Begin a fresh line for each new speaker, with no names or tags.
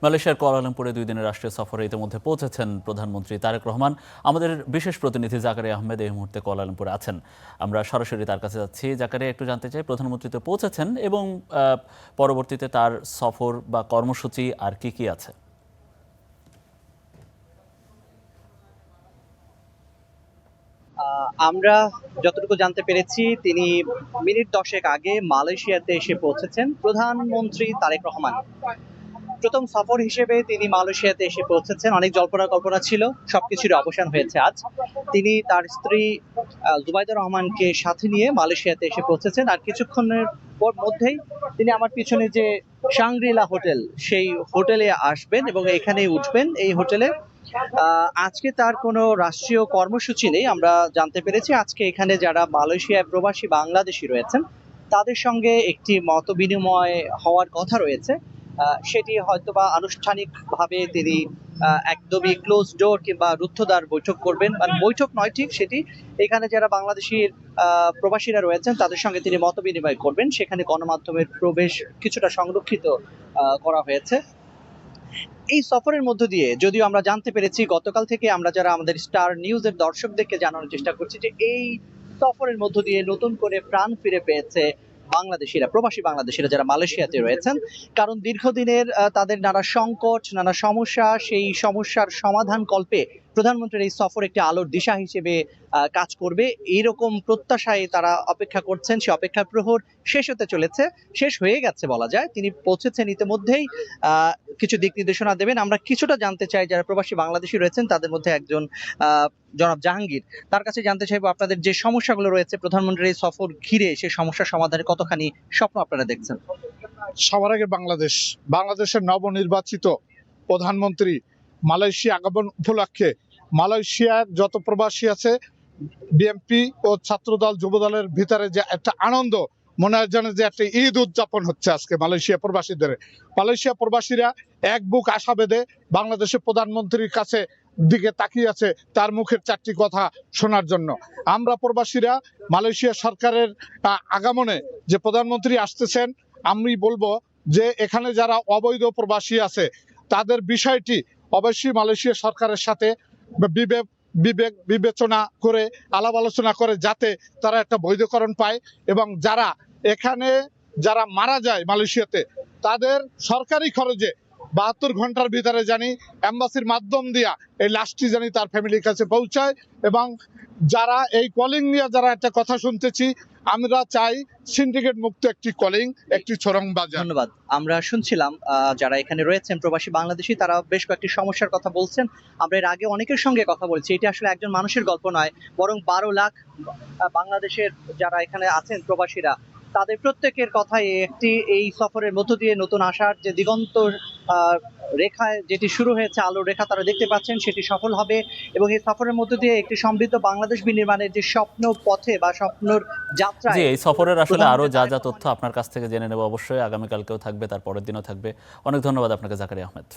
মালয়েশিয়ার কুয়ালালামপুরে 2 দিনের রাষ্ট্রীয় সফরে ইতিমধ্যে পৌঁছেছেন প্রধানমন্ত্রী তারেক রহমান। আমাদের বিশেষ প্রতিনিধি জাকারিয়া আহমেদ এই মুহূর্তে কুয়ালালামপুরে আছেন। আমরা সরাসরি তার কাছে যাচ্ছি। জাকারিয়া, একটু জানতে চাই, প্রধানমন্ত্রী তো পৌঁছেছেন এবং পরবর্তীতে তার সফর বা কর্মসূচি আর কি আছে?
আমরা যতটুকু জানতে পেরেছি, তিনি মিনিট 10 আগে মালয়েশিয়াতে এসে পৌঁছেছেন প্রধানমন্ত্রী তারেক রহমান। প্রথম সফর হিসেবে তিনি মালয়েশিয়াতে এসে পৌঁছেছেন। অনেক জল্পনা কল্পনা ছিল, সবকিছুর অবসান হয়েছে আজ। তিনি তার স্ত্রী জুবাইদা রহমানকে সাথে নিয়ে মালয়েশিয়াতে এসে পৌঁছেছেন। আর কিছুক্ষণের মধ্যেই তিনি আমার পিছনে যে শাংগ্রিলা হোটেল, সেই হোটেলে আসবেন এবং এখানেই উঠবেন। এই হোটেলে আজকে তার কোনো রাষ্ট্রীয় কর্মসূচি নেই, আমরা জানতে পেরেছি। আজকে এখানে যারা মালয়েশিয়ায় প্রবাসী বাংলাদেশি রয়েছেন তাদের সঙ্গে একটি মত বিনিময় হওয়ার কথা রয়েছে। সেটি হয়তোবা আনুষ্ঠানিকভাবে তিনি একদমই ক্লোজ ডোর কিংবা রুদ্ধদ্বার বৈঠক করবেন, মানে বৈঠক নয় ঠিক সেটি, এখানে যারা বাংলাদেশির প্রবাসীরা রয়েছেন তাদের সঙ্গে তিনি মত বিনিময় করবেন। সেখানে গণমাধ্যমের প্রবেশ কিছুটা সংরক্ষিত করা হয়েছে। এই সফরের মধ্য দিয়ে যদিও আমরা জানতে পেরেছি, গতকাল থেকে আমরা যারা আমাদের স্টার নিউজের দর্শকদেরকে জানানোর চেষ্টা করছি যে এই সফরের মধ্য দিয়ে নতুন করে প্রাণ ফিরে পেয়েছে বাংলাদেশিরা, প্রবাসী বাংলাদেশিরা যারা মালয়েশিয়াতে রয়েছেন। কারণ দীর্ঘদিনের তাদের নানা সংকট, নানা সমস্যা, সেই সমস্যার সমাধান কল্পে প্রধানমন্ত্রীর এই সফর একটি আলোর দিশা হিসেবে কাজ করবে, এইরকম প্রত্যাশায় তারা অপেক্ষা করছেন। সে অপেক্ষার প্রহর শেষ হতে চলেছে, শেষ হয়ে গেছে বলা যায়। তিনি পৌঁছেছেন ইতিমধ্যেই, কিছু দিক নির্দেশনা দেবেন। আমরা কিছুটা জানতে চাই যারা প্রবাসী বাংলাদেশি রয়েছেন তাদের মধ্যে একজন জনাব জাহাঙ্গীর, তার কাছে জানতে চাইবো আপনাদের যে সমস্যাগুলো রয়েছে প্রধানমন্ত্রীর এই সফর ঘিরে, সেই সমস্যার সমাধানে কতখানি স্বপ্ন আপনারা দেখছেন।
সবার আগে বাংলাদেশের নবনির্বাচিত প্রধানমন্ত্রী মালয়েশিয়া আগমন উপলক্ষে মালয়েশিয়ার যত প্রবাসী আছে, বিএনপি ও ছাত্রদল যুবদলের ভিতরে যে একটা আনন্দ, মনে হয় যেন যে একটা ঈদ উদযাপন হচ্ছে আজকে মালয়েশিয়া প্রবাসীরা এক বুক আশা বেঁধে বাংলাদেশের প্রধানমন্ত্রীর কাছে দিকে তাকিয়ে আছে তার মুখের 4টি কথা শোনার জন্য। আমরা প্রবাসীরা মালয়েশিয়া সরকারের আগমনে যে প্রধানমন্ত্রী আসতেছেন, আমি বলবো যে এখানে যারা অবৈধ প্রবাসী আছে তাদের বিষয়টি অবশ্যই মালয়েশিয়া সরকারের সাথে বিবেচনা করে আলাপ আলোচনা করে যাতে তারা একটা বৈধকরণ পায়, এবং যারা মারা যায় মালয়েশিয়াতে তাদের সরকারি খরচে 72 ঘন্টার ভিতরে জানি এম্বাসির মাধ্যম দিয়া এই লাশটি জানি তার ফ্যামিলির কাছে পৌঁছায়। এবং যারা এই কলিং নিয়ে যারা একটা কথা শুনতেছি, আমরা চাই সিন্ডিকেট মুক্ত একটি কলিং, একটি চোরাং বাজার।
ধন্যবাদ। আমরা শুনছিলাম যারা এখানে রয়েছেন প্রবাসী বাংলাদেশি, তারা বেশ কয়েকটি সমস্যার কথা বলছেন। আমরা এর আগে অনেকের সঙ্গে কথা বলছি। এটি আসলে একজন মানুষের গল্প নয়, বরং 12 লাখ বাংলাদেশের যারা এখানে আছেন প্রবাসীরা, তাদের প্রত্যেকের কথাই এই সফরের মধ্য দিয়ে নতুন আশার যে দিগন্ত রেখায় যেটি শুরু হয়েছে, আলোর রেখা তারা দেখতে পাচ্ছেন, সেটি সফল হবে। এবং এই সফরের মধ্য দিয়ে একটি সমৃদ্ধ বাংলাদেশ বিনির্মাণের যে স্বপ্ন পথে বা স্বপ্নর যাত্রা,
জি, এই সফরের আসলে আরো যা তথ্য আপনার কাছ থেকে জেনে নেব অবশ্যই। আগামীকালকেও থাকবে, তার পরের দিনও থাকবে। অনেক ধন্যবাদ আপনাকে জাকারিয়া আহমেদ।